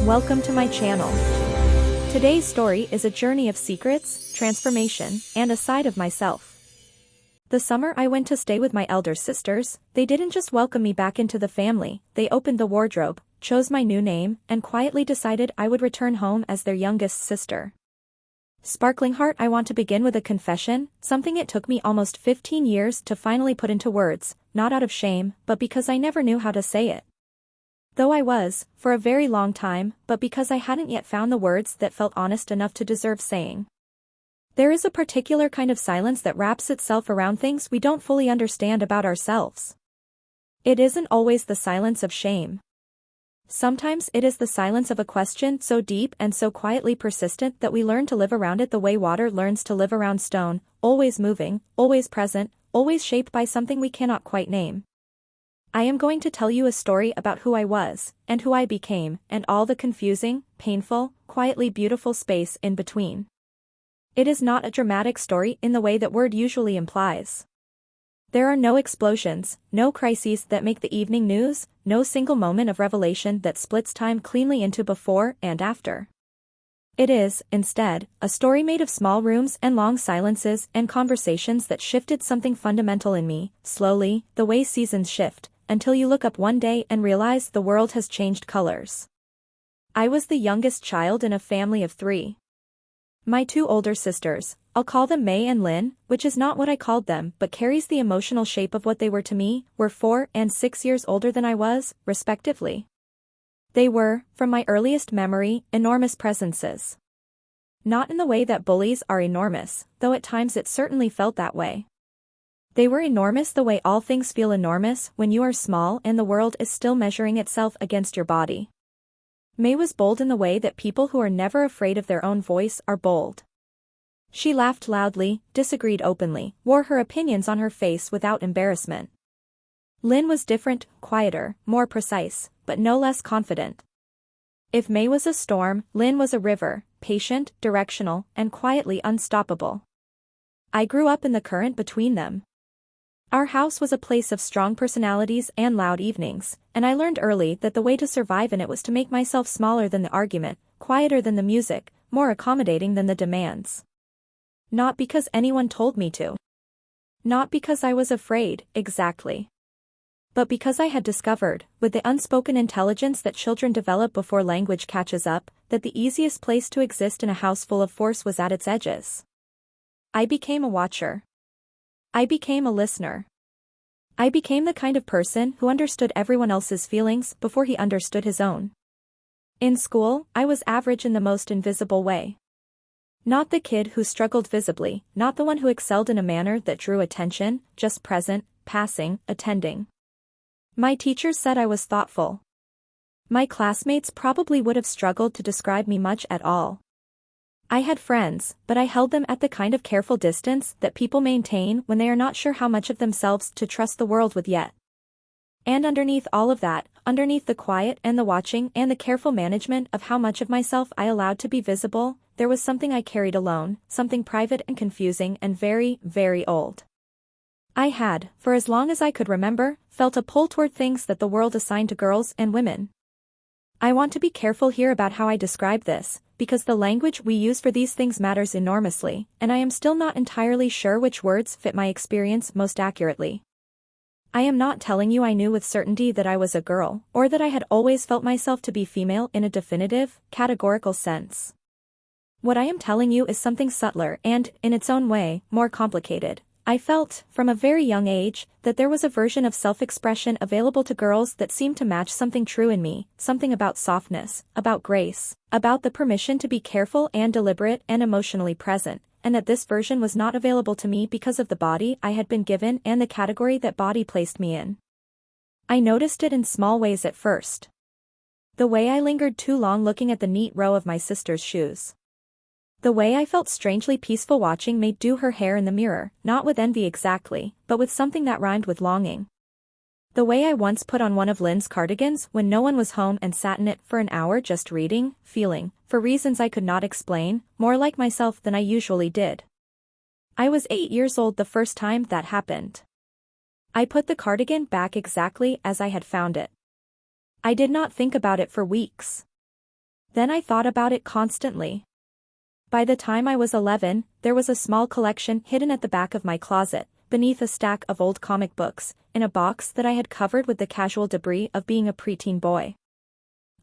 welcome to my channel. Today's story is a journey of secrets, transformation, and a side of myself. The summer I went to stay with my elder sisters, they didn't just welcome me back into the family, they opened the wardrobe, chose my new name, and quietly decided I would return home as their youngest sister. Sparkling heart, I want to begin with a confession, something it took me almost 15 years to finally put into words, not out of shame, but because I never knew how to say it. Though I was, for a very long time, but because I hadn't yet found the words that felt honest enough to deserve saying. There is a particular kind of silence that wraps itself around things we don't fully understand about ourselves. It isn't always the silence of shame. Sometimes it is the silence of a question so deep and so quietly persistent that we learn to live around it the way water learns to live around stone, always moving, always present, always shaped by something we cannot quite name. I am going to tell you a story about who I was, and who I became, and all the confusing, painful, quietly beautiful space in between. It is not a dramatic story in the way that word usually implies. There are no explosions, no crises that make the evening news, no single moment of revelation that splits time cleanly into before and after. It is, instead, a story made of small rooms and long silences and conversations that shifted something fundamental in me, slowly, the way seasons shift, until you look up one day and realize the world has changed colors. I was the youngest child in a family of 3. My 2 older sisters, I'll call them May and Lynn, which is not what I called them but carries the emotional shape of what they were to me, were 4 and 6 years older than I was, respectively. They were, from my earliest memory, enormous presences. Not in the way that bullies are enormous, though at times it certainly felt that way. They were enormous the way all things feel enormous when you are small and the world is still measuring itself against your body. May was bold in the way that people who are never afraid of their own voice are bold. She laughed loudly, disagreed openly, wore her opinions on her face without embarrassment. Lynn was different, quieter, more precise, but no less confident. If May was a storm, Lynn was a river, patient, directional, and quietly unstoppable. I grew up in the current between them. Our house was a place of strong personalities and loud evenings, and I learned early that the way to survive in it was to make myself smaller than the argument, quieter than the music, more accommodating than the demands. Not because anyone told me to. Not because I was afraid, exactly. But because I had discovered, with the unspoken intelligence that children develop before language catches up, that the easiest place to exist in a house full of force was at its edges. I became a watcher. I became a listener. I became the kind of person who understood everyone else's feelings before he understood his own. In school, I was average in the most invisible way. Not the kid who struggled visibly, not the one who excelled in a manner that drew attention, just present, passing, attending. My teachers said I was thoughtful. My classmates probably would have struggled to describe me much at all. I had friends, but I held them at the kind of careful distance that people maintain when they are not sure how much of themselves to trust the world with yet. And underneath all of that, underneath the quiet and the watching and the careful management of how much of myself I allowed to be visible, there was something I carried alone, something private and confusing and very, very old. I had, for as long as I could remember, felt a pull toward things that the world assigned to girls and women. I want to be careful here about how I describe this, because the language we use for these things matters enormously, and I am still not entirely sure which words fit my experience most accurately. I am not telling you I knew with certainty that I was a girl, or that I had always felt myself to be female in a definitive, categorical sense. What I am telling you is something subtler and, in its own way, more complicated. I felt, from a very young age, that there was a version of self-expression available to girls that seemed to match something true in me, something about softness, about grace, about the permission to be careful and deliberate and emotionally present, and that this version was not available to me because of the body I had been given and the category that body placed me in. I noticed it in small ways at first. The way I lingered too long looking at the neat row of my sister's shoes. The way I felt strangely peaceful watching May do her hair in the mirror, not with envy exactly, but with something that rhymed with longing. The way I once put on one of Lynn's cardigans when no one was home and sat in it for an hour just reading, feeling, for reasons I could not explain, more like myself than I usually did. I was 8 years old the first time that happened. I put the cardigan back exactly as I had found it. I did not think about it for weeks. Then I thought about it constantly. By the time I was 11, there was a small collection hidden at the back of my closet, beneath a stack of old comic books, in a box that I had covered with the casual debris of being a preteen boy.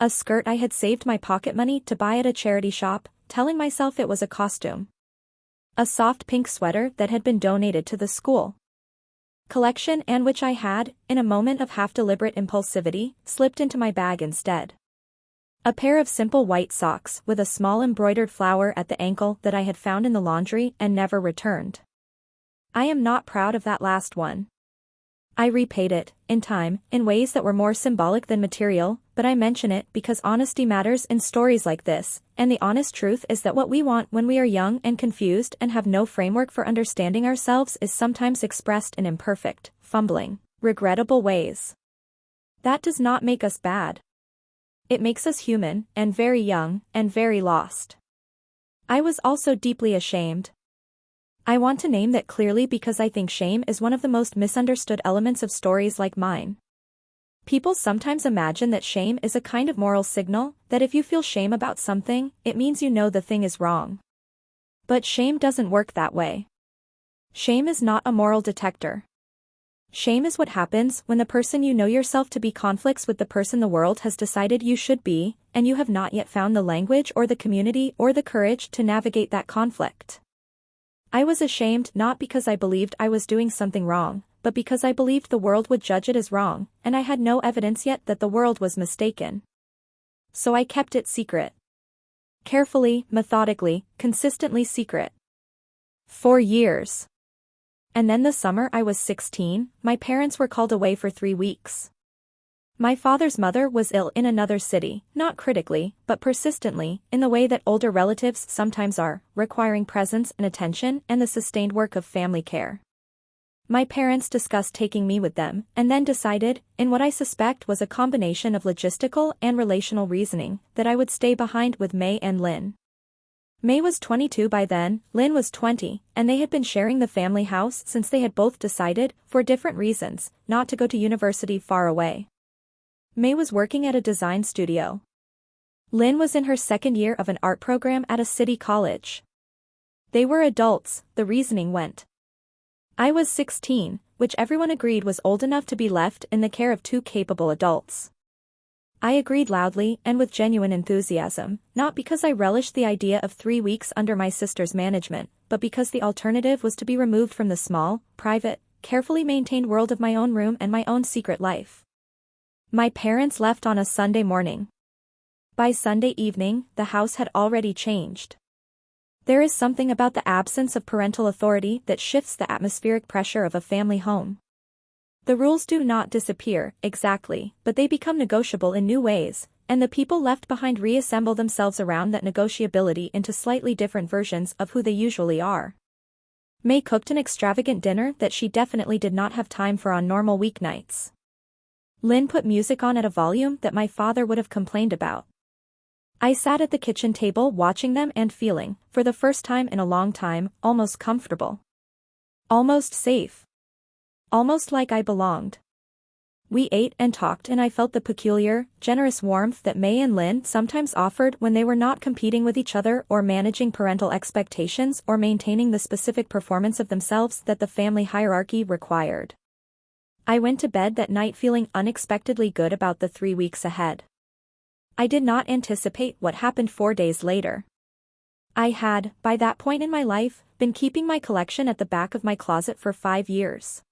A skirt I had saved my pocket money to buy at a charity shop, telling myself it was a costume. A soft pink sweater that had been donated to the school collection and which I had, in a moment of half-deliberate impulsivity, slipped into my bag instead. A pair of simple white socks with a small embroidered flower at the ankle that I had found in the laundry and never returned. I am not proud of that last one. I repaid it, in time, in ways that were more symbolic than material, but I mention it because honesty matters in stories like this, and the honest truth is that what we want when we are young and confused and have no framework for understanding ourselves is sometimes expressed in imperfect, fumbling, regrettable ways. That does not make us bad. It makes us human, and very young, and very lost. I was also deeply ashamed. I want to name that clearly because I think shame is one of the most misunderstood elements of stories like mine. People sometimes imagine that shame is a kind of moral signal, that if you feel shame about something, it means you know the thing is wrong. But shame doesn't work that way. Shame is not a moral detector. Shame is what happens when the person you know yourself to be conflicts with the person the world has decided you should be, and you have not yet found the language or the community or the courage to navigate that conflict. I was ashamed not because I believed I was doing something wrong, but because I believed the world would judge it as wrong, and I had no evidence yet that the world was mistaken. So I kept it secret. Carefully, methodically, consistently secret. For years. And then the summer I was 16, my parents were called away for 3 weeks. My father's mother was ill in another city, not critically, but persistently, in the way that older relatives sometimes are, requiring presence and attention and the sustained work of family care. My parents discussed taking me with them, and then decided, in what I suspect was a combination of logistical and relational reasoning, that I would stay behind with May and Lynn. May was 22 by then, Lynn was 20, and they had been sharing the family house since they had both decided, for different reasons, not to go to university far away. May was working at a design studio. Lynn was in her second year of an art program at a city college. They were adults, the reasoning went. I was 16, which everyone agreed was old enough to be left in the care of 2 capable adults. I agreed loudly and with genuine enthusiasm, not because I relished the idea of 3 weeks under my sister's management, but because the alternative was to be removed from the small, private, carefully maintained world of my own room and my own secret life. My parents left on a Sunday morning. By Sunday evening, the house had already changed. There is something about the absence of parental authority that shifts the atmospheric pressure of a family home. The rules do not disappear, exactly, but they become negotiable in new ways, and the people left behind reassemble themselves around that negotiability into slightly different versions of who they usually are. May cooked an extravagant dinner that she definitely did not have time for on normal weeknights. Lynn put music on at a volume that my father would have complained about. I sat at the kitchen table watching them and feeling, for the first time in a long time, almost comfortable. Almost safe. Almost like I belonged. We ate and talked and I felt the peculiar, generous warmth that May and Lynn sometimes offered when they were not competing with each other or managing parental expectations or maintaining the specific performance of themselves that the family hierarchy required. I went to bed that night feeling unexpectedly good about the 3 weeks ahead. I did not anticipate what happened 4 days later. I had, by that point in my life, been keeping my collection at the back of my closet for 5 years.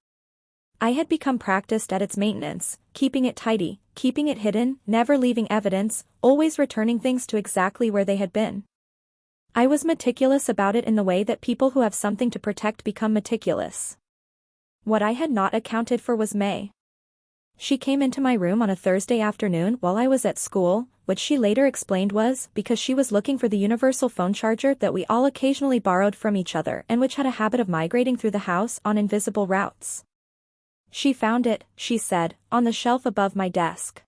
I had become practiced at its maintenance, keeping it tidy, keeping it hidden, never leaving evidence, always returning things to exactly where they had been. I was meticulous about it in the way that people who have something to protect become meticulous. What I had not accounted for was May. She came into my room on a Thursday afternoon while I was at school, which she later explained was because she was looking for the universal phone charger that we all occasionally borrowed from each other and which had a habit of migrating through the house on invisible routes. She found it, she said, on the shelf above my desk.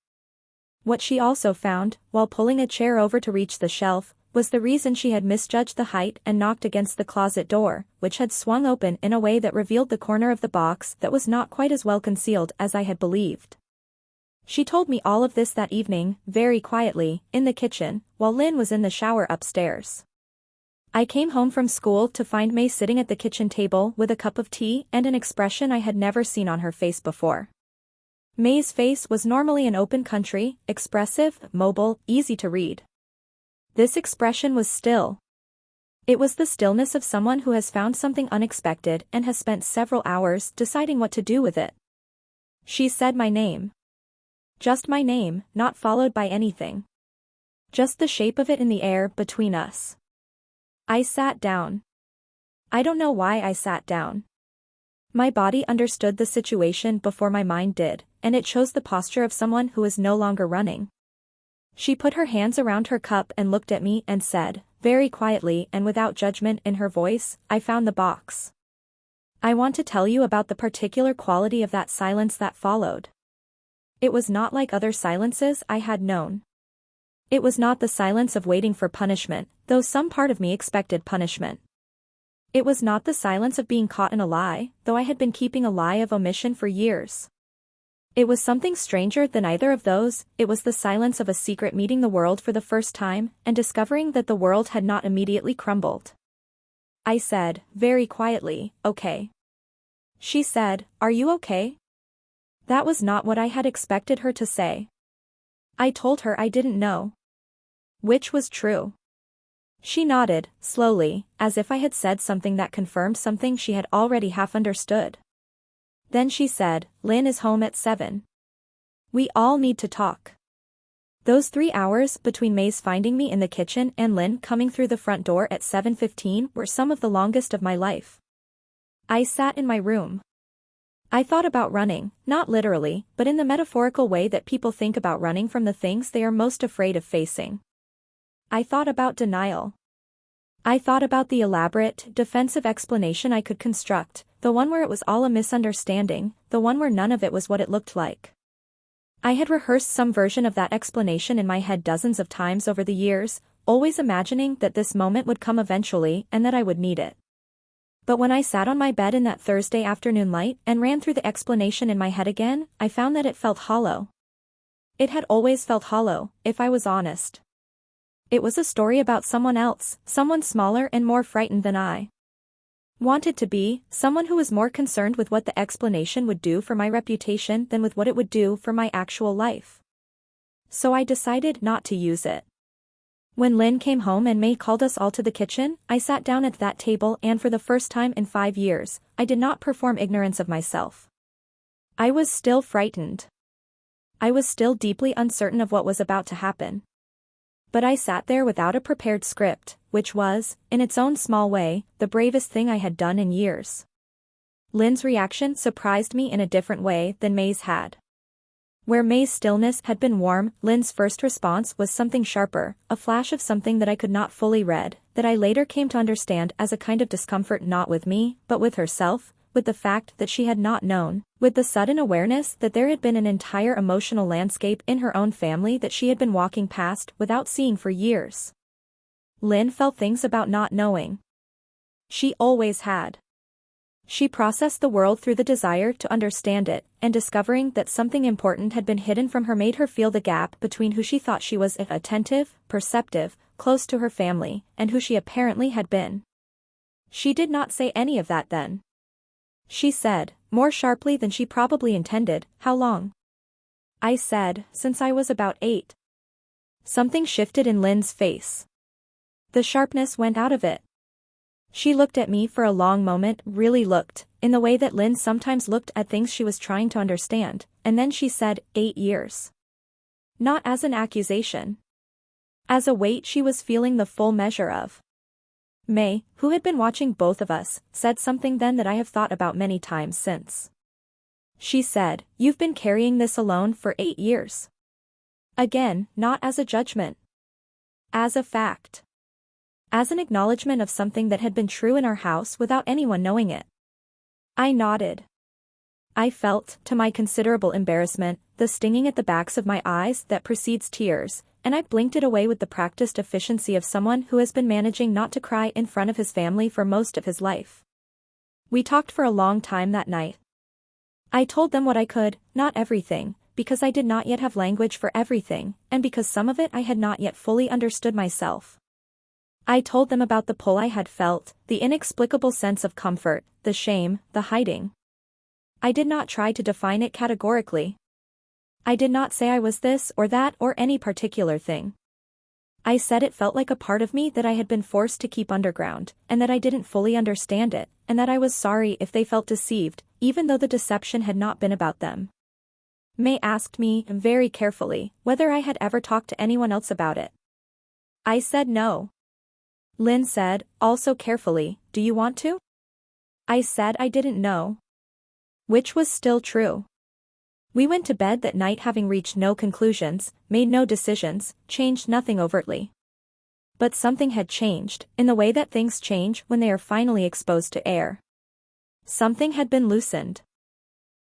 What she also found, while pulling a chair over to reach the shelf, was the reason she had misjudged the height and knocked against the closet door, which had swung open in a way that revealed the corner of the box that was not quite as well concealed as I had believed. She told me all of this that evening, very quietly, in the kitchen, while Lynn was in the shower upstairs. I came home from school to find May sitting at the kitchen table with a cup of tea and an expression I had never seen on her face before. May's face was normally an open country, expressive, mobile, easy to read. This expression was still. It was the stillness of someone who has found something unexpected and has spent several hours deciding what to do with it. She said my name. Just my name, not followed by anything. Just the shape of it in the air between us. I sat down. I don't know why I sat down. My body understood the situation before my mind did, and it chose the posture of someone who is no longer running. She put her hands around her cup and looked at me and said, very quietly and without judgment in her voice, I found the box. I want to tell you about the particular quality of that silence that followed. It was not like other silences I had known. It was not the silence of waiting for punishment, though some part of me expected punishment. It was not the silence of being caught in a lie, though I had been keeping a lie of omission for years. It was something stranger than either of those. It was the silence of a secret meeting the world for the first time, and discovering that the world had not immediately crumbled. I said, very quietly, okay. She said, are you okay? That was not what I had expected her to say. I told her I didn't know. Which was true. She nodded, slowly, as if I had said something that confirmed something she had already half understood. Then she said, Lynn is home at 7. We all need to talk. Those 3 hours between May's finding me in the kitchen and Lynn coming through the front door at 7:15 were some of the longest of my life. I sat in my room. I thought about running, not literally, but in the metaphorical way that people think about running from the things they are most afraid of facing. I thought about denial. I thought about the elaborate, defensive explanation I could construct, the one where it was all a misunderstanding, the one where none of it was what it looked like. I had rehearsed some version of that explanation in my head dozens of times over the years, always imagining that this moment would come eventually and that I would need it. But when I sat on my bed in that Thursday afternoon light and ran through the explanation in my head again, I found that it felt hollow. It had always felt hollow, if I was honest. It was a story about someone else, someone smaller and more frightened than I wanted to be, someone who was more concerned with what the explanation would do for my reputation than with what it would do for my actual life. So I decided not to use it. When Lynn came home and May called us all to the kitchen, I sat down at that table and for the first time in 5 years, I did not perform ignorance of myself. I was still frightened. I was still deeply uncertain of what was about to happen. But I sat there without a prepared script, which was, in its own small way, the bravest thing I had done in years. Lynn's reaction surprised me in a different way than May's had. Where May's stillness had been warm, Lynn's first response was something sharper, a flash of something that I could not fully read, that I later came to understand as a kind of discomfort not with me, but with herself, with the fact that she had not known, with the sudden awareness that there had been an entire emotional landscape in her own family that she had been walking past without seeing for years. Lynn felt things about not knowing. She always had. She processed the world through the desire to understand it, and discovering that something important had been hidden from her made her feel the gap between who she thought she was, attentive, perceptive, close to her family, and who she apparently had been. She did not say any of that then. She said, more sharply than she probably intended, how long? I said, since I was about 8. Something shifted in Lynn's face. The sharpness went out of it. She looked at me for a long moment, really looked, in the way that Lynn sometimes looked at things she was trying to understand, and then she said, 8 years. Not as an accusation. As a weight she was feeling the full measure of. May, who had been watching both of us, said something then that I have thought about many times since. She said, you've been carrying this alone for 8 years. Again, not as a judgment. As a fact. As an acknowledgement of something that had been true in our house without anyone knowing it. I nodded. I felt, to my considerable embarrassment, the stinging at the backs of my eyes that precedes tears, and I blinked it away with the practiced efficiency of someone who has been managing not to cry in front of his family for most of his life. We talked for a long time that night. I told them what I could, not everything, because I did not yet have language for everything, and because some of it I had not yet fully understood myself. I told them about the pull I had felt, the inexplicable sense of comfort, the shame, the hiding. I did not try to define it categorically. I did not say I was this or that or any particular thing. I said it felt like a part of me that I had been forced to keep underground, and that I didn't fully understand it, and that I was sorry if they felt deceived, even though the deception had not been about them. May asked me, very carefully, whether I had ever talked to anyone else about it. I said no. Lynn said, also carefully, do you want to? I said I didn't know. Which was still true. We went to bed that night having reached no conclusions, made no decisions, changed nothing overtly. But something had changed, in the way that things change when they are finally exposed to air. Something had been loosened.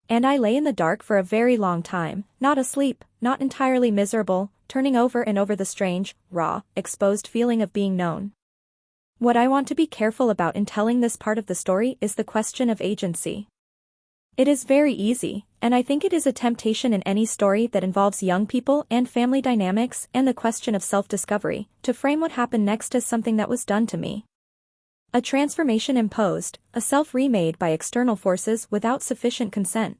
And I lay in the dark for a very long time, not asleep, not entirely miserable, turning over and over the strange, raw, exposed feeling of being known. What I want to be careful about in telling this part of the story is the question of agency. It is very easy, and I think it is a temptation in any story that involves young people and family dynamics and the question of self-discovery, to frame what happened next as something that was done to me. A transformation imposed, a self remade by external forces without sufficient consent.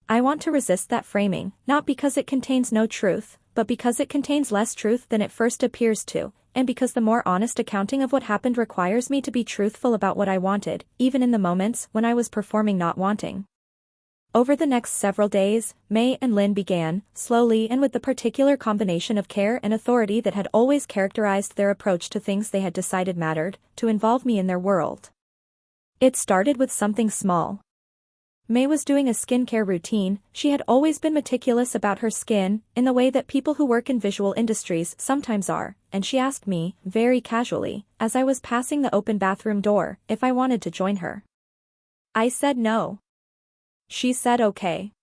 I want to resist that framing, not because it contains no truth, but because it contains less truth than it first appears to, and because the more honest accounting of what happened requires me to be truthful about what I wanted, even in the moments when I was performing not wanting. Over the next several days, May and Lynn began, slowly and with the particular combination of care and authority that had always characterized their approach to things they had decided mattered, to involve me in their world. It started with something small. May was doing a skincare routine. She had always been meticulous about her skin, in the way that people who work in visual industries sometimes are, and she asked me, very casually, as I was passing the open bathroom door, if I wanted to join her. I said no. She said okay.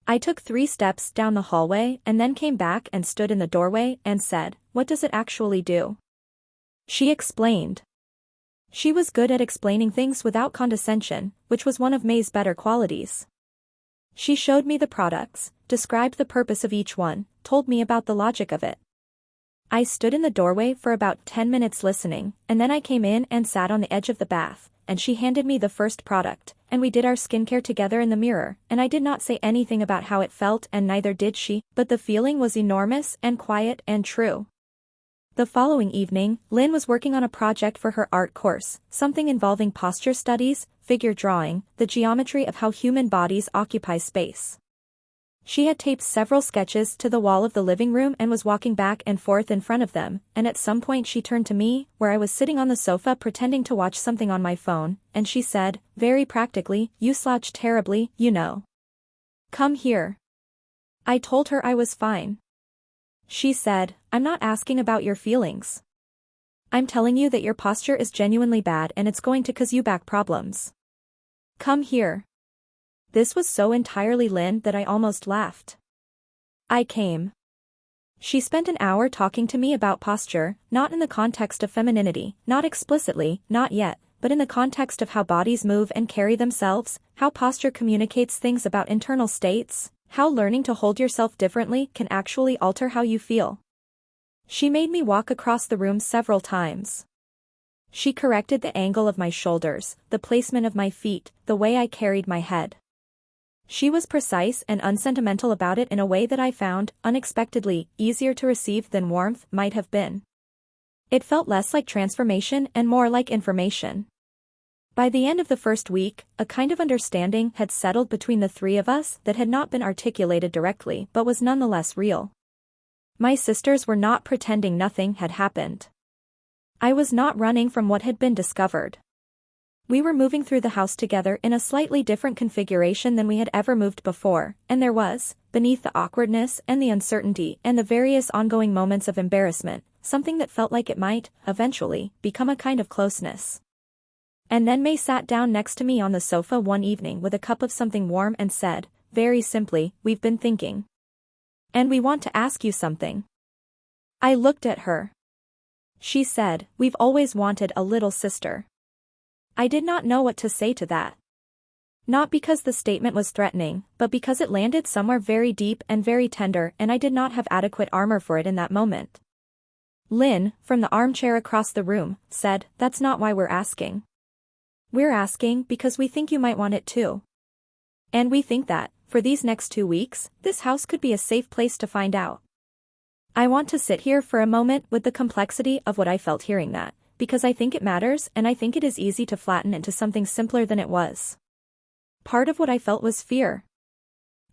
I took 3 steps down the hallway and then came back and stood in the doorway and said, what does it actually do? She explained. She was good at explaining things without condescension, which was one of May's better qualities. She showed me the products, described the purpose of each one, told me about the logic of it. I stood in the doorway for about 10 minutes listening, and then I came in and sat on the edge of the bath, and she handed me the first product, and we did our skincare together in the mirror, and I did not say anything about how it felt and neither did she, but the feeling was enormous and quiet and true. The following evening, Lynn was working on a project for her art course, something involving posture studies, figure drawing, the geometry of how human bodies occupy space. She had taped several sketches to the wall of the living room and was walking back and forth in front of them, and at some point she turned to me, where I was sitting on the sofa pretending to watch something on my phone, and she said, very practically, you slouch terribly, you know. Come here. I told her I was fine. She said, I'm not asking about your feelings. I'm telling you that your posture is genuinely bad and it's going to cause you back problems. Come here. This was so entirely Lynn that I almost laughed. I came. She spent an hour talking to me about posture, not in the context of femininity, not explicitly, not yet, but in the context of how bodies move and carry themselves, how posture communicates things about internal states, how learning to hold yourself differently can actually alter how you feel. She made me walk across the room several times. She corrected the angle of my shoulders, the placement of my feet, the way I carried my head. She was precise and unsentimental about it in a way that I found, unexpectedly, easier to receive than warmth might have been. It felt less like transformation and more like information. By the end of the first week, a kind of understanding had settled between the 3 of us that had not been articulated directly but was nonetheless real. My sisters were not pretending nothing had happened. I was not running from what had been discovered. We were moving through the house together in a slightly different configuration than we had ever moved before, and there was, beneath the awkwardness and the uncertainty and the various ongoing moments of embarrassment, something that felt like it might, eventually, become a kind of closeness. And then May sat down next to me on the sofa one evening with a cup of something warm and said, very simply, we've been thinking. And we want to ask you something. I looked at her. She said, we've always wanted a little sister. I did not know what to say to that. Not because the statement was threatening, but because it landed somewhere very deep and very tender, and I did not have adequate armor for it in that moment. Lynn, from the armchair across the room, said, "That's not why we're asking. We're asking because we think you might want it too. And we think that, for these next 2 weeks, this house could be a safe place to find out." I want to sit here for a moment with the complexity of what I felt hearing that, because I think it matters and I think it is easy to flatten into something simpler than it was. Part of what I felt was fear.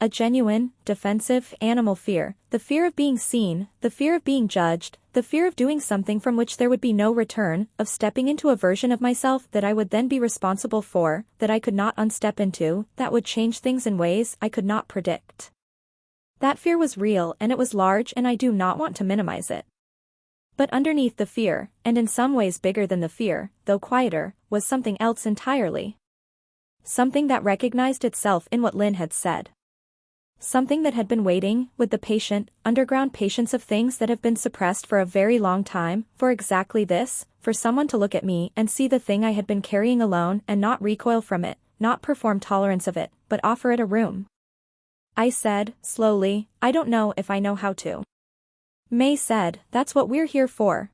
A genuine, defensive, animal fear, the fear of being seen, the fear of being judged, the fear of doing something from which there would be no return, of stepping into a version of myself that I would then be responsible for, that I could not unstep into, that would change things in ways I could not predict. That fear was real and it was large, and I do not want to minimize it. But underneath the fear, and in some ways bigger than the fear, though quieter, was something else entirely. Something that recognized itself in what Lynn had said. Something that had been waiting, with the patient, underground patience of things that have been suppressed for a very long time, for exactly this, for someone to look at me and see the thing I had been carrying alone and not recoil from it, not perform tolerance of it, but offer it a room. I said, slowly, "I don't know if I know how to." May said, "That's what we're here for."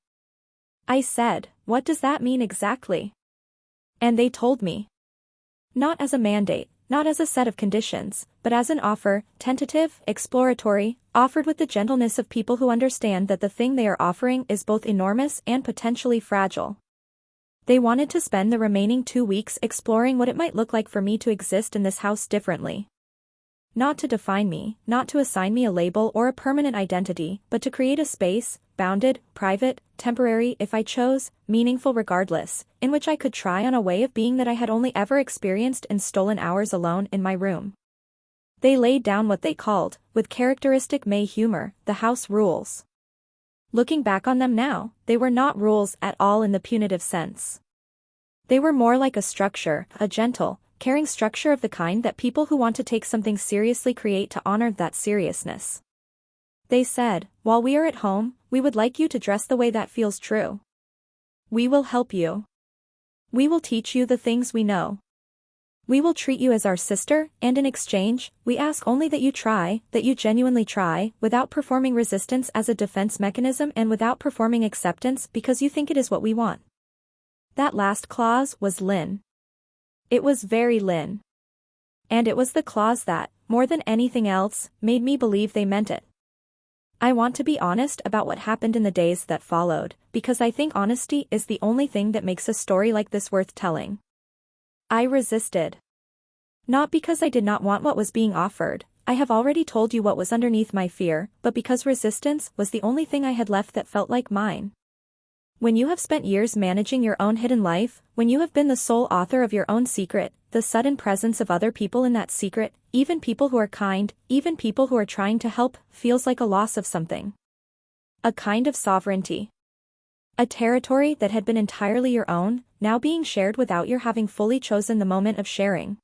I said, "What does that mean exactly?" And they told me. Not as a mandate, not as a set of conditions, but as an offer, tentative, exploratory, offered with the gentleness of people who understand that the thing they are offering is both enormous and potentially fragile. They wanted to spend the remaining 2 weeks exploring what it might look like for me to exist in this house differently. Not to define me, not to assign me a label or a permanent identity, but to create a space, bounded, private, temporary if I chose, meaningful regardless, in which I could try on a way of being that I had only ever experienced in stolen hours alone in my room. They laid down what they called, with characteristic May humor, the house rules. Looking back on them now, they were not rules at all in the punitive sense. They were more like a structure, a gentle, caring structure of the kind that people who want to take something seriously create to honor that seriousness. They said, "While we are at home, we would like you to dress the way that feels true. We will help you. We will teach you the things we know. We will treat you as our sister, and in exchange, we ask only that you try, that you genuinely try, without performing resistance as a defense mechanism and without performing acceptance because you think it is what we want." That last clause was Lynn. It was very Lynn. And it was the clause that, more than anything else, made me believe they meant it. I want to be honest about what happened in the days that followed, because I think honesty is the only thing that makes a story like this worth telling. I resisted. Not because I did not want what was being offered, I have already told you what was underneath my fear, but because resistance was the only thing I had left that felt like mine. When you have spent years managing your own hidden life, when you have been the sole author of your own secret, the sudden presence of other people in that secret, even people who are kind, even people who are trying to help, feels like a loss of something. A kind of sovereignty. A territory that had been entirely your own, now being shared without your having fully chosen the moment of sharing.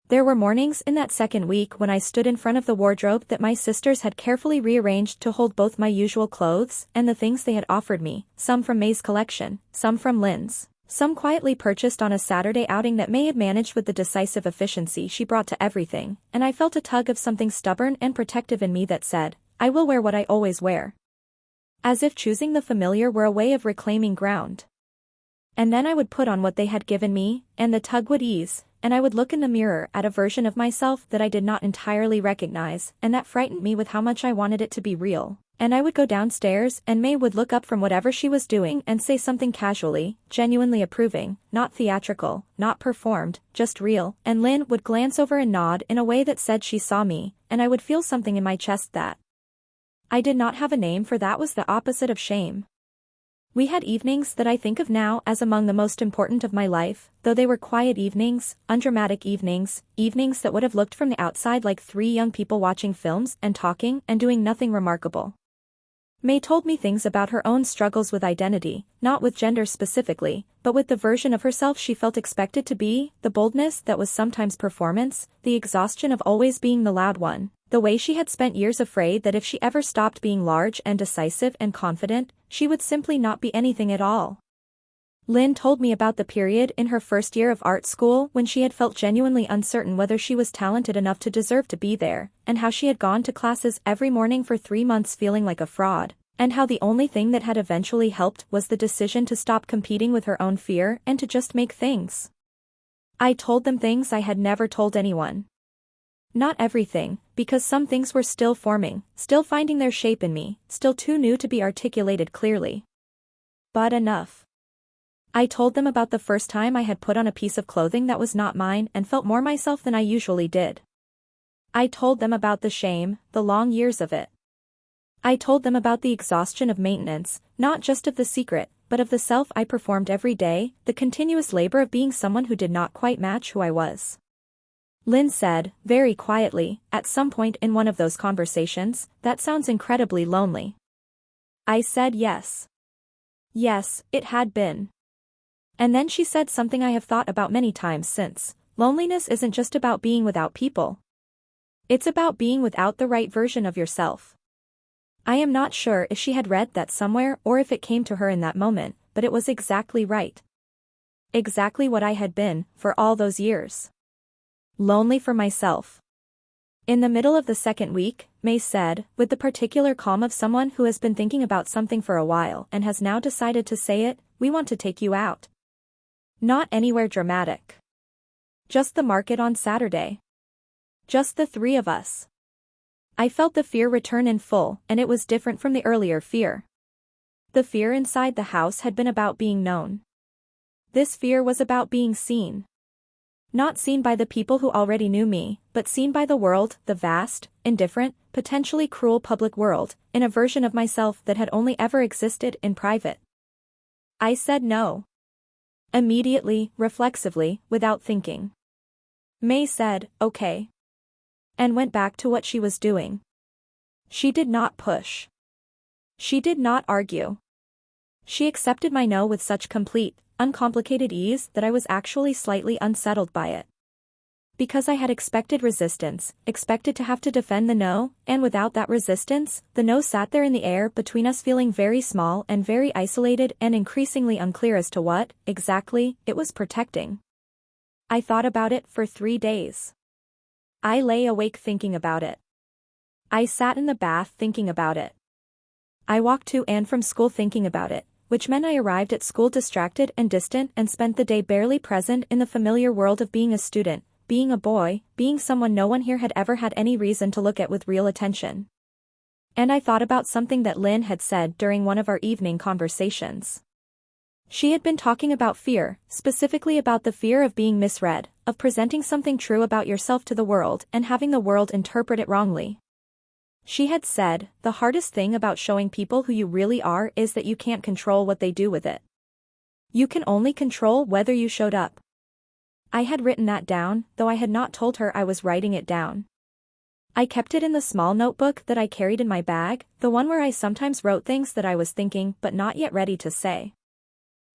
There were mornings in that second week when I stood in front of the wardrobe that my sisters had carefully rearranged to hold both my usual clothes and the things they had offered me, some from May's collection, some from Lynn's, some quietly purchased on a Saturday outing that May had managed with the decisive efficiency she brought to everything, and I felt a tug of something stubborn and protective in me that said, "I will wear what I always wear." As if choosing the familiar were a way of reclaiming ground. And then I would put on what they had given me, and the tug would ease, and I would look in the mirror at a version of myself that I did not entirely recognize, and that frightened me with how much I wanted it to be real. And I would go downstairs and May would look up from whatever she was doing and say something casually, genuinely approving, not theatrical, not performed, just real, and Lynn would glance over and nod in a way that said she saw me, and I would feel something in my chest that I did not have a name for. That was the opposite of shame. We had evenings that I think of now as among the most important of my life, though they were quiet evenings, undramatic evenings, evenings that would have looked from the outside like 3 young people watching films and talking and doing nothing remarkable. May told me things about her own struggles with identity, not with gender specifically, but with the version of herself she felt expected to be, the boldness that was sometimes performance, the exhaustion of always being the loud one, the way she had spent years afraid that if she ever stopped being large and decisive and confident, she would simply not be anything at all. Lynn told me about the period in her first year of art school when she had felt genuinely uncertain whether she was talented enough to deserve to be there, and how she had gone to classes every morning for 3 months feeling like a fraud, and how the only thing that had eventually helped was the decision to stop competing with her own fear and to just make things. I told them things I had never told anyone. Not everything, because some things were still forming, still finding their shape in me, still too new to be articulated clearly. But enough. I told them about the first time I had put on a piece of clothing that was not mine and felt more myself than I usually did. I told them about the shame, the long years of it. I told them about the exhaustion of maintenance, not just of the secret, but of the self I performed every day, the continuous labor of being someone who did not quite match who I was. Lynn said, very quietly, at some point in one of those conversations, "That sounds incredibly lonely." I said yes. Yes, it had been. And then she said something I have thought about many times since: loneliness isn't just about being without people. It's about being without the right version of yourself. I am not sure if she had read that somewhere or if it came to her in that moment, but it was exactly right. Exactly what I had been, for all those years. Lonely for myself. In the middle of the second week, May said, with the particular calm of someone who has been thinking about something for a while and has now decided to say it, "We want to take you out." Not anywhere dramatic. Just the market on Saturday. Just the 3 of us. I felt the fear return in full, and it was different from the earlier fear. The fear inside the house had been about being known. This fear was about being seen. Not seen by the people who already knew me, but seen by the world, the vast, indifferent, potentially cruel public world, in a version of myself that had only ever existed in private. I said no. Immediately, reflexively, without thinking. May said, "Okay." And went back to what she was doing. She did not push. She did not argue. She accepted my no with such complete, uncomplicated ease that I was actually slightly unsettled by it. Because I had expected resistance, expected to have to defend the no, and without that resistance, the no sat there in the air between us, feeling very small and very isolated and increasingly unclear as to what, exactly, it was protecting. I thought about it for 3 days. I lay awake thinking about it. I sat in the bath thinking about it. I walked to and from school thinking about it, which meant I arrived at school distracted and distant and spent the day barely present in the familiar world of being a student, being a boy, being someone no one here had ever had any reason to look at with real attention. And I thought about something that Lynn had said during one of our evening conversations. She had been talking about fear, specifically about the fear of being misread, of presenting something true about yourself to the world and having the world interpret it wrongly. She had said, the hardest thing about showing people who you really are is that you can't control what they do with it. You can only control whether you showed up. I had written that down, though I had not told her I was writing it down. I kept it in the small notebook that I carried in my bag, the one where I sometimes wrote things that I was thinking but not yet ready to say.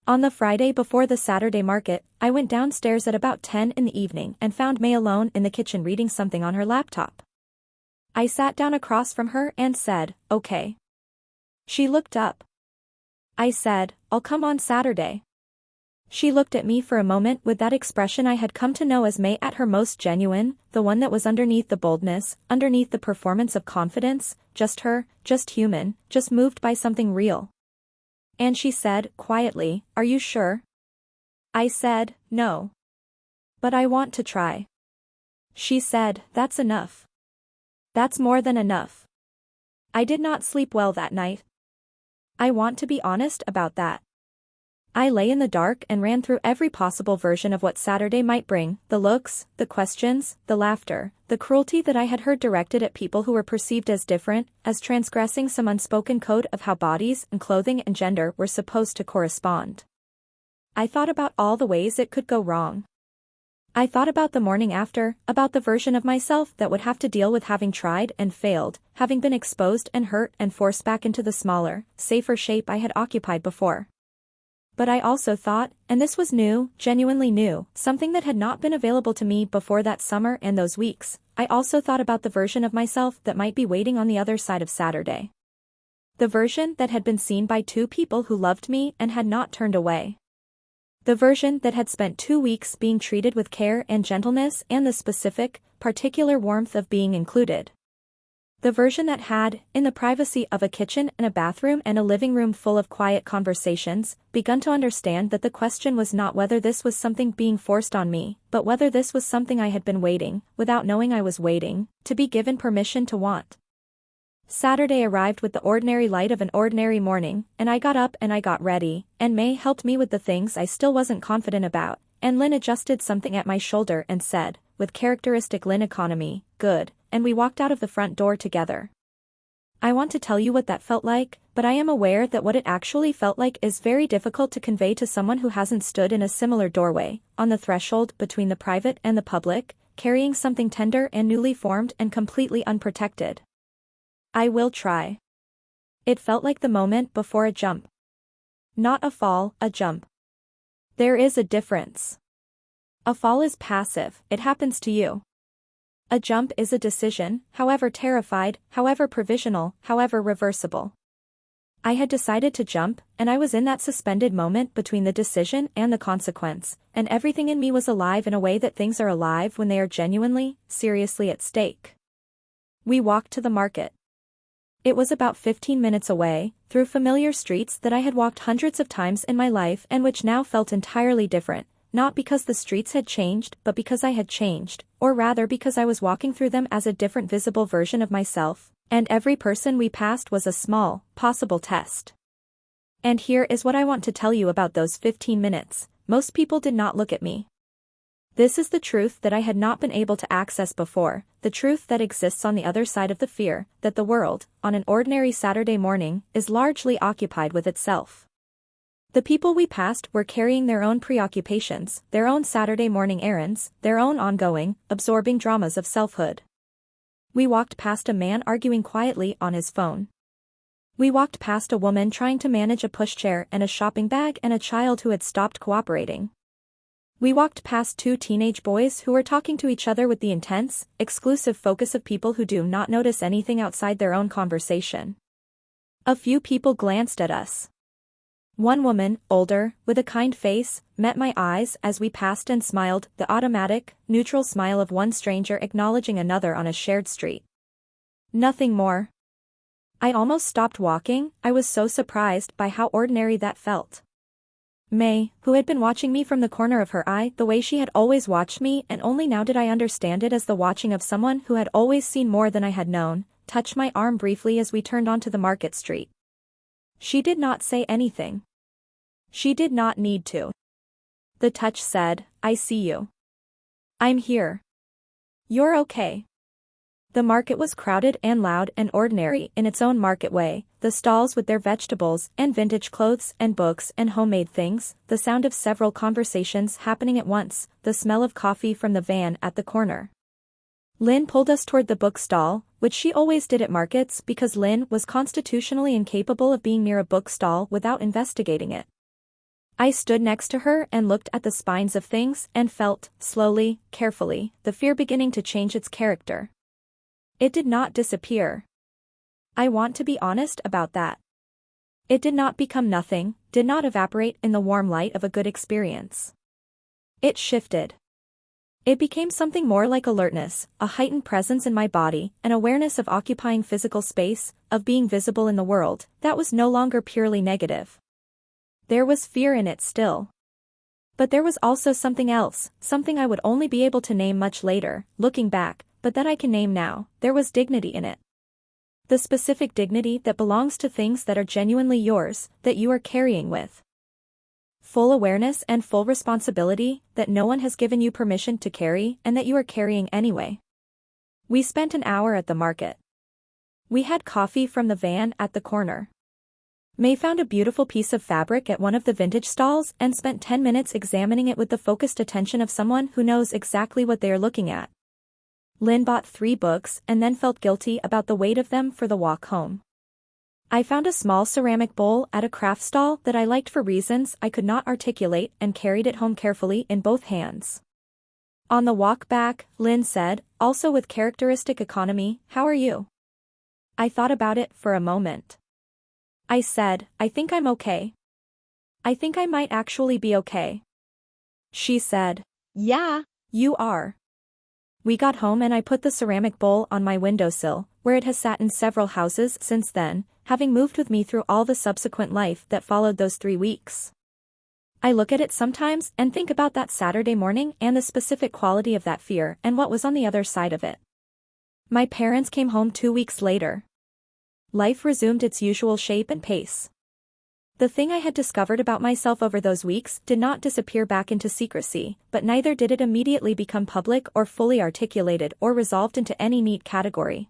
On the Friday before the Saturday market, I went downstairs at about 10 in the evening and found May alone in the kitchen reading something on her laptop. I sat down across from her and said, "Okay." She looked up. I said, "I'll come on Saturday." She looked at me for a moment with that expression I had come to know as May at her most genuine, the one that was underneath the boldness, underneath the performance of confidence, just her, just human, just moved by something real. And she said, quietly, "Are you sure?" I said, "No. But I want to try." She said, "That's enough. That's more than enough." I did not sleep well that night. I want to be honest about that. I lay in the dark and ran through every possible version of what Saturday might bring, the looks, the questions, the laughter, the cruelty that I had heard directed at people who were perceived as different, as transgressing some unspoken code of how bodies and clothing and gender were supposed to correspond. I thought about all the ways it could go wrong. I thought about the morning after, about the version of myself that would have to deal with having tried and failed, having been exposed and hurt and forced back into the smaller, safer shape I had occupied before. But I also thought, and this was new, genuinely new, something that had not been available to me before that summer and those weeks, I also thought about the version of myself that might be waiting on the other side of Saturday. The version that had been seen by 2 people who loved me and had not turned away. The version that had spent 2 weeks being treated with care and gentleness and the specific, particular warmth of being included. The version that had, in the privacy of a kitchen and a bathroom and a living room full of quiet conversations, begun to understand that the question was not whether this was something being forced on me, but whether this was something I had been waiting, without knowing I was waiting, to be given permission to want. Saturday arrived with the ordinary light of an ordinary morning, and I got up and I got ready, and May helped me with the things I still wasn't confident about, and Lynn adjusted something at my shoulder and said, with characteristic Lynn economy, "Good," and we walked out of the front door together. I want to tell you what that felt like, but I am aware that what it actually felt like is very difficult to convey to someone who hasn't stood in a similar doorway, on the threshold between the private and the public, carrying something tender and newly formed and completely unprotected. I will try. It felt like the moment before a jump. Not a fall, a jump. There is a difference. A fall is passive, it happens to you. A jump is a decision, however terrified, however provisional, however reversible. I had decided to jump, and I was in that suspended moment between the decision and the consequence, and everything in me was alive in a way that things are alive when they are genuinely, seriously at stake. We walked to the market. It was about 15 minutes away, through familiar streets that I had walked hundreds of times in my life and which now felt entirely different, not because the streets had changed but because I had changed, or rather because I was walking through them as a different visible version of myself, and every person we passed was a small, possible test. And here is what I want to tell you about those 15 minutes, most people did not look at me. This is the truth that I had not been able to access before, the truth that exists on the other side of the fear, that the world, on an ordinary Saturday morning, is largely occupied with itself. The people we passed were carrying their own preoccupations, their own Saturday morning errands, their own ongoing, absorbing dramas of selfhood. We walked past a man arguing quietly on his phone. We walked past a woman trying to manage a pushchair and a shopping bag and a child who had stopped cooperating. We walked past 2 teenage boys who were talking to each other with the intense, exclusive focus of people who do not notice anything outside their own conversation. A few people glanced at us. One woman, older, with a kind face, met my eyes as we passed and smiled, the automatic, neutral smile of one stranger acknowledging another on a shared street. Nothing more. I almost stopped walking, I was so surprised by how ordinary that felt. May, who had been watching me from the corner of her eye the way she had always watched me and only now did I understand it as the watching of someone who had always seen more than I had known, touched my arm briefly as we turned onto the market street. She did not say anything. She did not need to. The touch said, "I see you. I'm here. You're okay." The market was crowded and loud and ordinary in its own market way, the stalls with their vegetables and vintage clothes and books and homemade things, the sound of several conversations happening at once, the smell of coffee from the van at the corner. Lynn pulled us toward the book stall, which she always did at markets because Lynn was constitutionally incapable of being near a book stall without investigating it. I stood next to her and looked at the spines of things and felt, slowly, carefully, the fear beginning to change its character. It did not disappear. I want to be honest about that. It did not become nothing, did not evaporate in the warm light of a good experience. It shifted. It became something more like alertness, a heightened presence in my body, an awareness of occupying physical space, of being visible in the world, that was no longer purely negative. There was fear in it still. But there was also something else, something I would only be able to name much later, looking back, but that I can name now. There was dignity in it. The specific dignity that belongs to things that are genuinely yours, that you are carrying with full awareness and full responsibility, that no one has given you permission to carry and that you are carrying anyway. We spent an hour at the market. We had coffee from the van at the corner. May found a beautiful piece of fabric at one of the vintage stalls and spent 10 minutes examining it with the focused attention of someone who knows exactly what they are looking at. Lynn bought 3 books and then felt guilty about the weight of them for the walk home. I found a small ceramic bowl at a craft stall that I liked for reasons I could not articulate and carried it home carefully in both hands. On the walk back, Lynn said, also with characteristic economy, "How are you?" I thought about it for a moment. I said, "I think I'm okay. I think I might actually be okay." She said. Yeah. You are. We got home and I put the ceramic bowl on my windowsill, where it has sat in several houses since then, having moved with me through all the subsequent life that followed those 3 weeks. I look at it sometimes and think about that Saturday morning and the specific quality of that fear and what was on the other side of it. My parents came home 2 weeks later. Life resumed its usual shape and pace. The thing I had discovered about myself over those weeks did not disappear back into secrecy, but neither did it immediately become public or fully articulated or resolved into any neat category.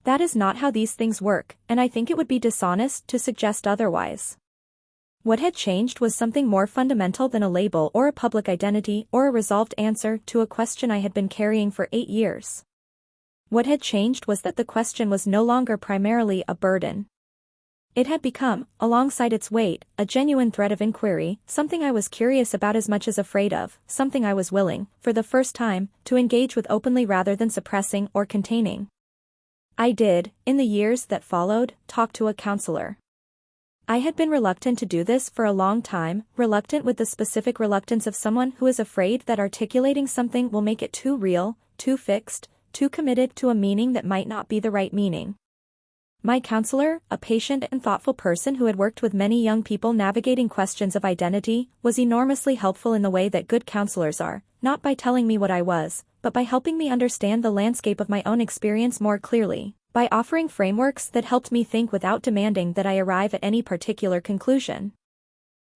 That is not how these things work, and I think it would be dishonest to suggest otherwise. What had changed was something more fundamental than a label or a public identity or a resolved answer to a question I had been carrying for 8 years. What had changed was that the question was no longer primarily a burden. It had become, alongside its weight, a genuine thread of inquiry, something I was curious about as much as afraid of, something I was willing, for the first time, to engage with openly rather than suppressing or containing. I did, in the years that followed, talk to a counselor. I had been reluctant to do this for a long time, reluctant with the specific reluctance of someone who is afraid that articulating something will make it too real, too fixed, too committed to a meaning that might not be the right meaning. My counselor, a patient and thoughtful person who had worked with many young people navigating questions of identity, was enormously helpful in the way that good counselors are, not by telling me what I was, but by helping me understand the landscape of my own experience more clearly, by offering frameworks that helped me think without demanding that I arrive at any particular conclusion.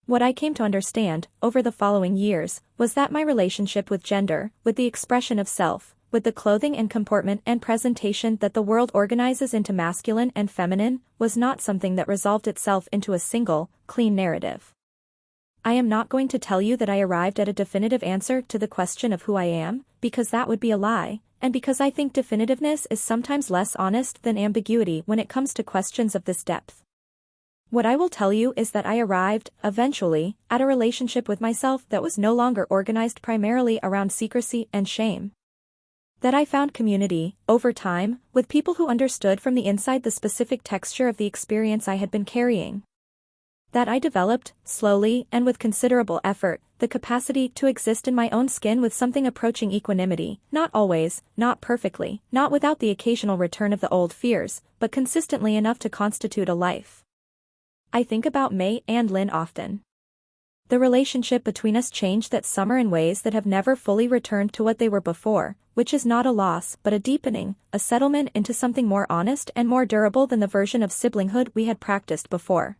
What I came to understand, over the following years, was that my relationship with gender, with the expression of self, with the clothing and comportment and presentation that the world organizes into masculine and feminine, was not something that resolved itself into a single, clean narrative. I am not going to tell you that I arrived at a definitive answer to the question of who I am, because that would be a lie, and because I think definitiveness is sometimes less honest than ambiguity when it comes to questions of this depth. What I will tell you is that I arrived, eventually, at a relationship with myself that was no longer organized primarily around secrecy and shame. That I found community, over time, with people who understood from the inside the specific texture of the experience I had been carrying. That I developed, slowly and with considerable effort, the capacity to exist in my own skin with something approaching equanimity, not always, not perfectly, not without the occasional return of the old fears, but consistently enough to constitute a life. I think about May and Lynn often. The relationship between us changed that summer in ways that have never fully returned to what they were before, which is not a loss but a deepening, a settlement into something more honest and more durable than the version of siblinghood we had practiced before.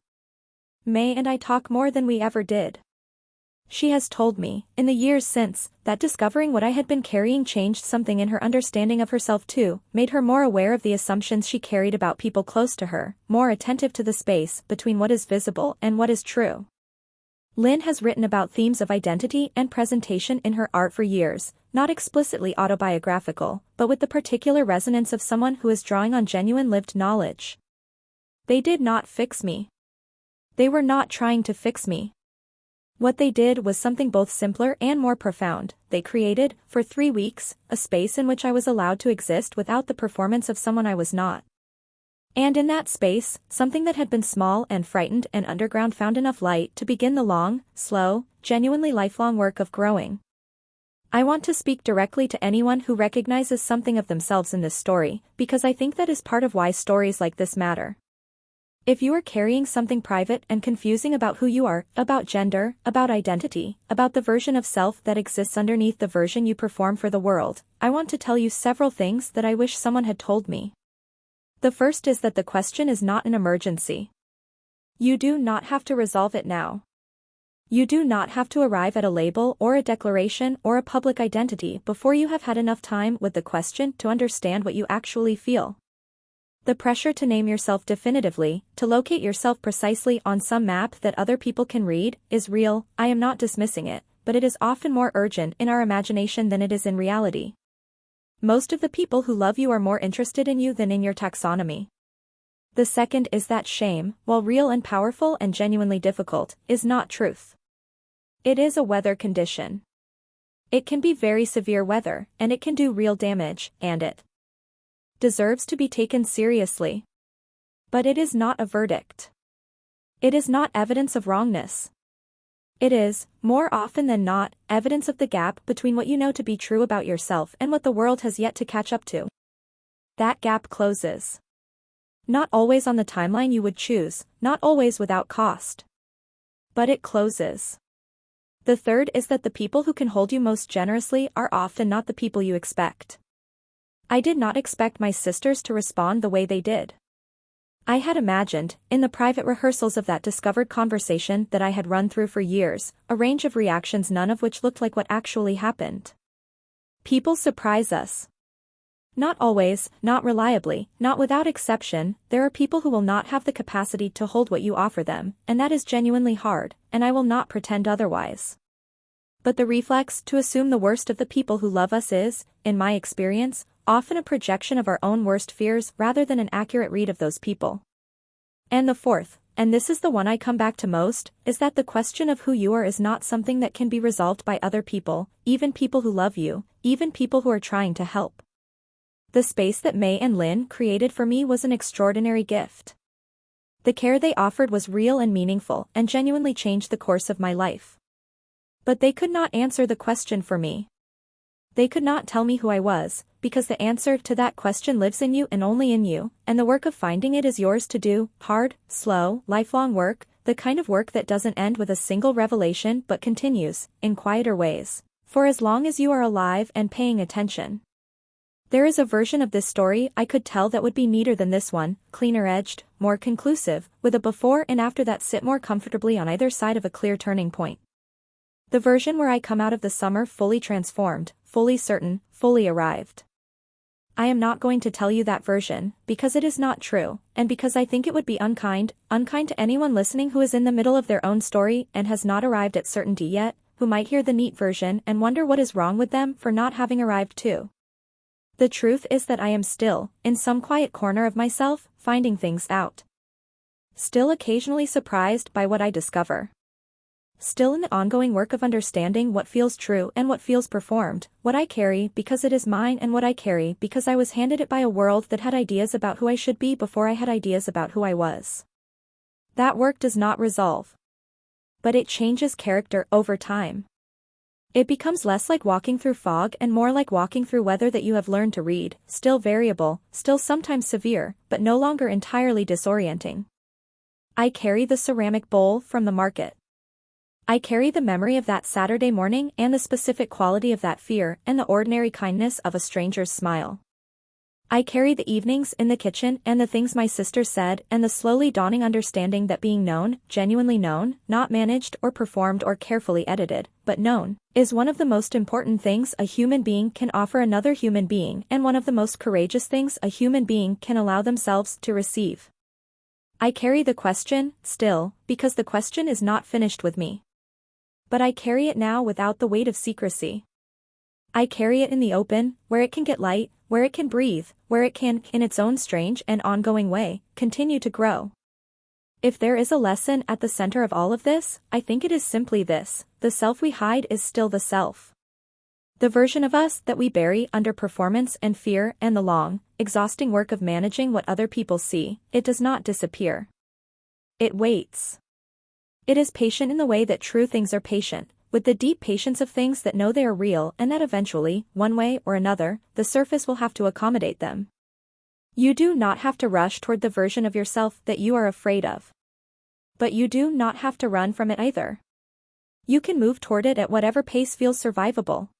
May and I talk more than we ever did. She has told me, in the years since, that discovering what I had been carrying changed something in her understanding of herself too, made her more aware of the assumptions she carried about people close to her, more attentive to the space between what is visible and what is true. Lynn has written about themes of identity and presentation in her art for years, not explicitly autobiographical, but with the particular resonance of someone who is drawing on genuine lived knowledge. They did not fix me. They were not trying to fix me. What they did was something both simpler and more profound. They created, for 3 weeks, a space in which I was allowed to exist without the performance of someone I was not. And in that space, something that had been small and frightened and underground found enough light to begin the long, slow, genuinely lifelong work of growing. I want to speak directly to anyone who recognizes something of themselves in this story, because I think that is part of why stories like this matter. If you are carrying something private and confusing about who you are, about gender, about identity, about the version of self that exists underneath the version you perform for the world, I want to tell you several things that I wish someone had told me. The first is that the question is not an emergency. You do not have to resolve it now. You do not have to arrive at a label or a declaration or a public identity before you have had enough time with the question to understand what you actually feel. The pressure to name yourself definitively, to locate yourself precisely on some map that other people can read, is real. I am not dismissing it, but it is often more urgent in our imagination than it is in reality. Most of the people who love you are more interested in you than in your taxonomy. The second is that shame, while real and powerful and genuinely difficult, is not truth. It is a weather condition. It can be very severe weather, and it can do real damage, and it deserves to be taken seriously. But it is not a verdict. It is not evidence of wrongness. It is, more often than not, evidence of the gap between what you know to be true about yourself and what the world has yet to catch up to. That gap closes. Not always on the timeline you would choose, not always without cost. But it closes. The third is that the people who can hold you most generously are often not the people you expect. I did not expect my sisters to respond the way they did. I had imagined, in the private rehearsals of that discovered conversation that I had run through for years, a range of reactions, none of which looked like what actually happened. People surprise us. Not always, not reliably, not without exception, there are people who will not have the capacity to hold what you offer them, and that is genuinely hard, and I will not pretend otherwise. But the reflex to assume the worst of the people who love us is, in my experience, often a projection of our own worst fears rather than an accurate read of those people. And the fourth, and this is the one I come back to most, is that the question of who you are is not something that can be resolved by other people, even people who love you, even people who are trying to help. The space that May and Lynn created for me was an extraordinary gift. The care they offered was real and meaningful and genuinely changed the course of my life. But they could not answer the question for me. They could not tell me who I was, because the answer to that question lives in you and only in you, and the work of finding it is yours to do, hard, slow, lifelong work, the kind of work that doesn't end with a single revelation but continues, in quieter ways, for as long as you are alive and paying attention. There is a version of this story I could tell that would be neater than this one, cleaner-edged, more conclusive, with a before and after that sit more comfortably on either side of a clear turning point. The version where I come out of the summer fully transformed, fully certain, fully arrived. I am not going to tell you that version, because it is not true, and because I think it would be unkind to anyone listening who is in the middle of their own story and has not arrived at certainty yet, who might hear the neat version and wonder what is wrong with them for not having arrived too. The truth is that I am still, in some quiet corner of myself, finding things out. Still occasionally surprised by what I discover. Still in the ongoing work of understanding what feels true and what feels performed, what I carry because it is mine and what I carry because I was handed it by a world that had ideas about who I should be before I had ideas about who I was. That work does not resolve. But it changes character over time. It becomes less like walking through fog and more like walking through weather that you have learned to read, still variable, still sometimes severe, but no longer entirely disorienting. I carry the ceramic bowl from the market. I carry the memory of that Saturday morning and the specific quality of that fear and the ordinary kindness of a stranger's smile. I carry the evenings in the kitchen and the things my sister said and the slowly dawning understanding that being known, genuinely known, not managed or performed or carefully edited, but known, is one of the most important things a human being can offer another human being and one of the most courageous things a human being can allow themselves to receive. I carry the question, still, because the question is not finished with me. But I carry it now without the weight of secrecy. I carry it in the open, where it can get light, where it can breathe, where it can, in its own strange and ongoing way, continue to grow. If there is a lesson at the center of all of this, I think it is simply this: the self we hide is still the self. The version of us that we bury under performance and fear and the long, exhausting work of managing what other people see, it does not disappear. It waits. It is patient in the way that true things are patient, with the deep patience of things that know they are real and that eventually, one way or another, the surface will have to accommodate them. You do not have to rush toward the version of yourself that you are afraid of. But you do not have to run from it either. You can move toward it at whatever pace feels survivable.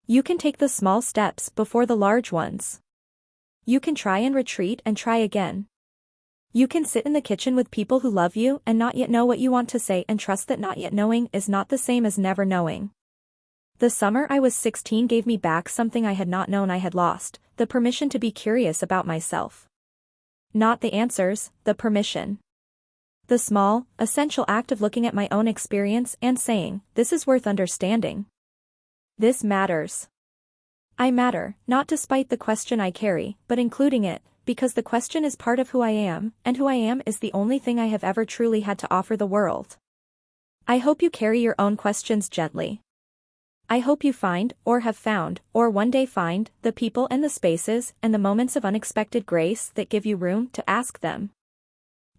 You can take the small steps before the large ones. You can try and retreat and try again. You can sit in the kitchen with people who love you and not yet know what you want to say and trust that not yet knowing is not the same as never knowing. The summer I was 16 gave me back something I had not known I had lost, the permission to be curious about myself. Not the answers, the permission. The small, essential act of looking at my own experience and saying, this is worth understanding. This matters. I matter, not despite the question I carry, but including it, because the question is part of who I am, and who I am is the only thing I have ever truly had to offer the world. I hope you carry your own questions gently. I hope you find, or have found, or one day find, the people and the spaces and the moments of unexpected grace that give you room to ask them.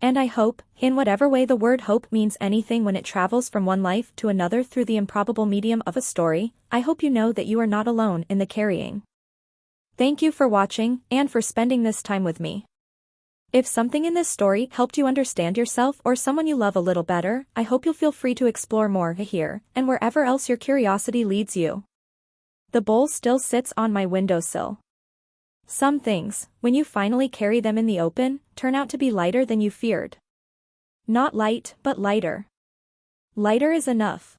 And I hope, in whatever way the word hope means anything when it travels from one life to another through the improbable medium of a story, I hope you know that you are not alone in the carrying. Thank you for watching, and for spending this time with me. If something in this story helped you understand yourself or someone you love a little better, I hope you'll feel free to explore more here, and wherever else your curiosity leads you. The bowl still sits on my windowsill. Some things, when you finally carry them in the open, turn out to be lighter than you feared. Not light, but lighter. Lighter is enough.